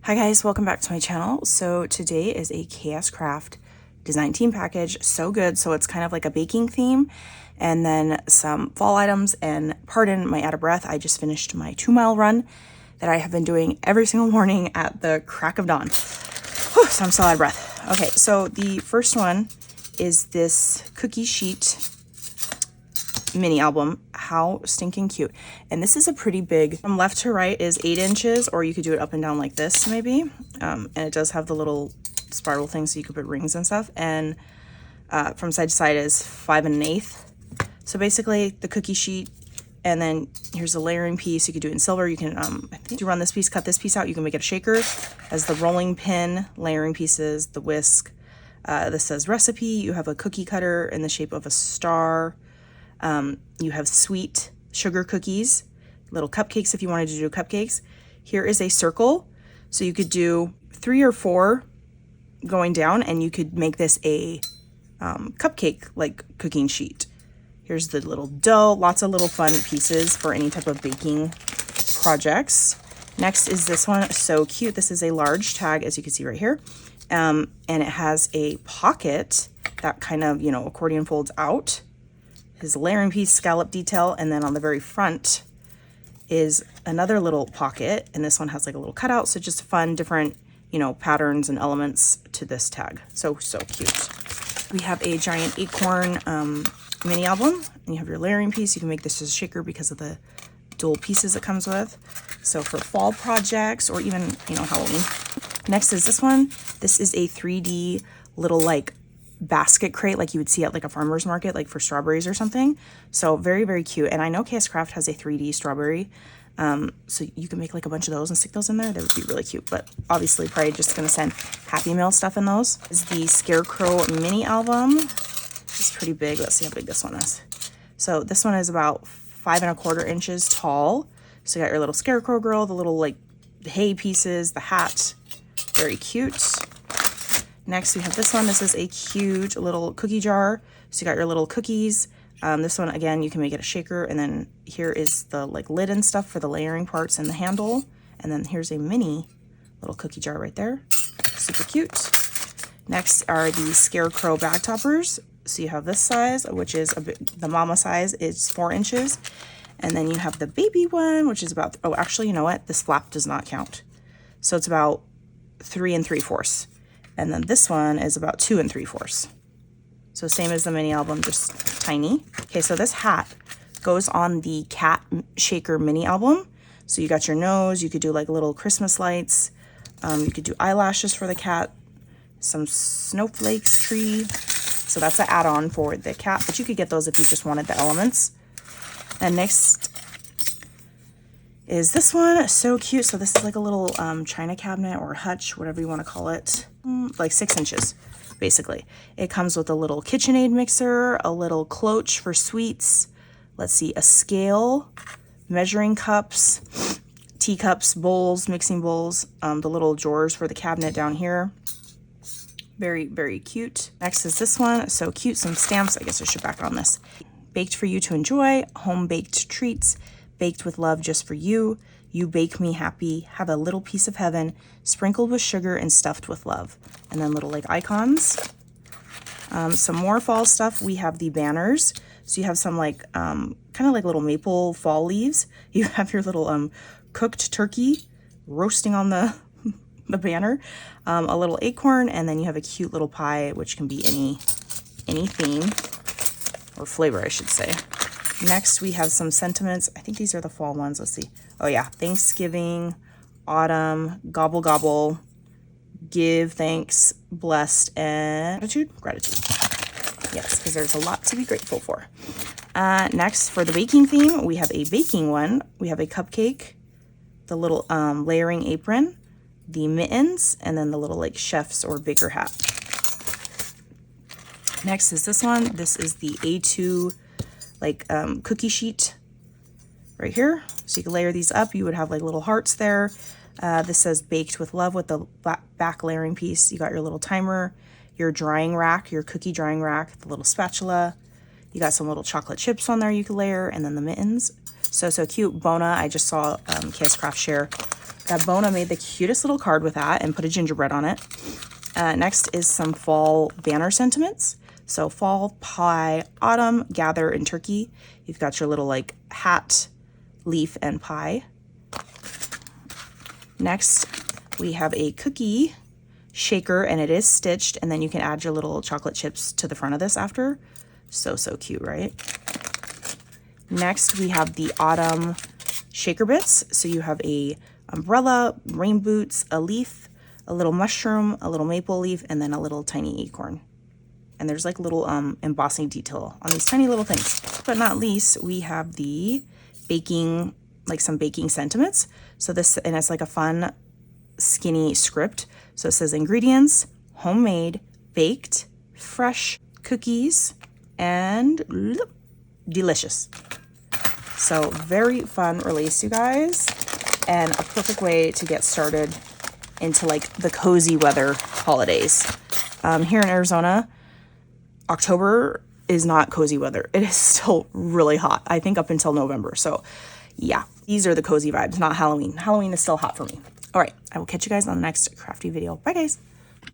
Hi guys, welcome back to my channel. So today is a Chaos Craft design team package. So good. So it's kind of like a baking theme and then some fall items. And pardon my out of breath, I just finished my 2-mile run that I have been doing every single morning at the crack of dawn. Whew, so I'm still out of breath. Okay, so the first one is this cookie sheet mini album. How stinking cute. And this is a pretty big, from left to right is 8 inches, or you could do it up and down like this maybe. And it does have the little spiral thing so you could put rings and stuff. And from side to side is 5 1/8. So basically the cookie sheet, and then here's the layering piece. You could do it in silver. You can, I think you run this piece, cut this piece out. You can make it a shaker. As the rolling pin, layering pieces, the whisk. This says recipe. You have a cookie cutter in the shape of a star. You have sweet sugar cookies, little cupcakes if you wanted to do cupcakes. Here is a circle. So you could do 3 or 4 going down, and you could make this a cupcake like cooking sheet. Here's the little dough, lots of little fun pieces for any type of baking projects. Next is this one, so cute. This is a large tag, as you can see right here. And it has a pocket that kind of, you know, accordion folds out. His layering piece, scallop detail, and then on the very front is another little pocket, and this one has like a little cutout, so just fun, different, you know, patterns and elements to this tag. So cute. We have a giant Acorn mini album, and you have your layering piece. You can make this as a shaker because of the dual pieces it comes with. So for fall projects or even, you know, Halloween. Next is this one. This is a 3D little like basket crate like you would see at like a farmer's market, like for strawberries or something. So very cute. And I know Chaos Craft has a 3D strawberry, so you can make like a bunch of those and stick those in there. That would be really cute, but obviously probably just gonna send Happy Meal stuff in those. This is the Scarecrow mini album. It's pretty big. Let's see how big this one is. So this one is about 5 1/4 inches tall. So you got your little Scarecrow girl, the little like hay pieces, the hat. Very cute. Next, we have this one. This is a huge little cookie jar. So you got your little cookies. This one, again, you can make it a shaker. And then here is the like lid and stuff for the layering parts and the handle. And then here's a mini little cookie jar right there. Super cute. Next are the Scarecrow bag toppers. So you have this size, which is the mama size is 4 inches. And then you have the baby one, which is about, oh, actually, you know what? This flap does not count. So it's about 3 3/4. And then this one is about 2 3/4. So same as the mini album, just tiny. Okay, so this hat goes on the cat shaker mini album. So you got your nose, you could do like little Christmas lights. You could do eyelashes for the cat, some snowflakes tree. So that's an add-on for the cat, but you could get those if you just wanted the elements. And next is this one, so cute. So this is like a little china cabinet or hutch, whatever you want to call it, like 6 inches basically. It comes with a little KitchenAid mixer, a little cloche for sweets, let's see, a scale, measuring cups, teacups, bowls, mixing bowls, the little drawers for the cabinet down here. Very cute. Next is this one, so cute. Some stamps. I guess I should back on this. Baked for you to enjoy, home baked treats, baked with love just for you. You bake me happy, have a little piece of heaven, sprinkled with sugar and stuffed with love. And then little like icons. Some more fall stuff. We have the banners. So you have some like, kind of like little maple fall leaves. You have your little cooked turkey roasting on the banner. A little acorn, and then you have a cute little pie, which can be any theme or flavor, I should say. Next, we have some sentiments. I think these are the fall ones. Let's see. Oh yeah, Thanksgiving, autumn, gobble gobble, give, thanks, blessed, and gratitude. Yes, because there's a lot to be grateful for. Next, for the baking theme, we have a baking one. We have a cupcake, the little layering apron, the mittens, and then the little like chef's or baker hat. Next is this one. This is the A2 like cookie sheet right here. So you can layer these up. You would have like little hearts there. This says baked with love with the back layering piece. You got your little timer, your drying rack, your cookie drying rack, the little spatula. You got some little chocolate chips on there you could layer, and then the mittens. So cute. Bona, I just saw Chaos Craft share Bona made the cutest little card with that and put a gingerbread on it. Next is some fall banner sentiments. So fall, pie, autumn, gather, and turkey. You've got your little like hat, leaf, and pie. Next, we have a cookie shaker, and it is stitched, and then you can add your little chocolate chips to the front of this after. So cute, right? Next, we have the autumn shaker bits. So you have a umbrella, rain boots, a leaf, a little mushroom, a little maple leaf, and then a little tiny acorn. And there's like little embossing detail on these tiny little things. But not least, we have the baking, like some baking sentiments. So this, and it's like a fun skinny script. So it says ingredients, homemade, baked, fresh cookies, and delicious. So very fun release, you guys, and a perfect way to get started into like the cozy weather holidays. Here in Arizona, October is not cozy weather. It is still really hot, I think up until November. So yeah, these are the cozy vibes, not Halloween. Halloween is still hot for me. All right, I will catch you guys on the next crafty video. Bye guys.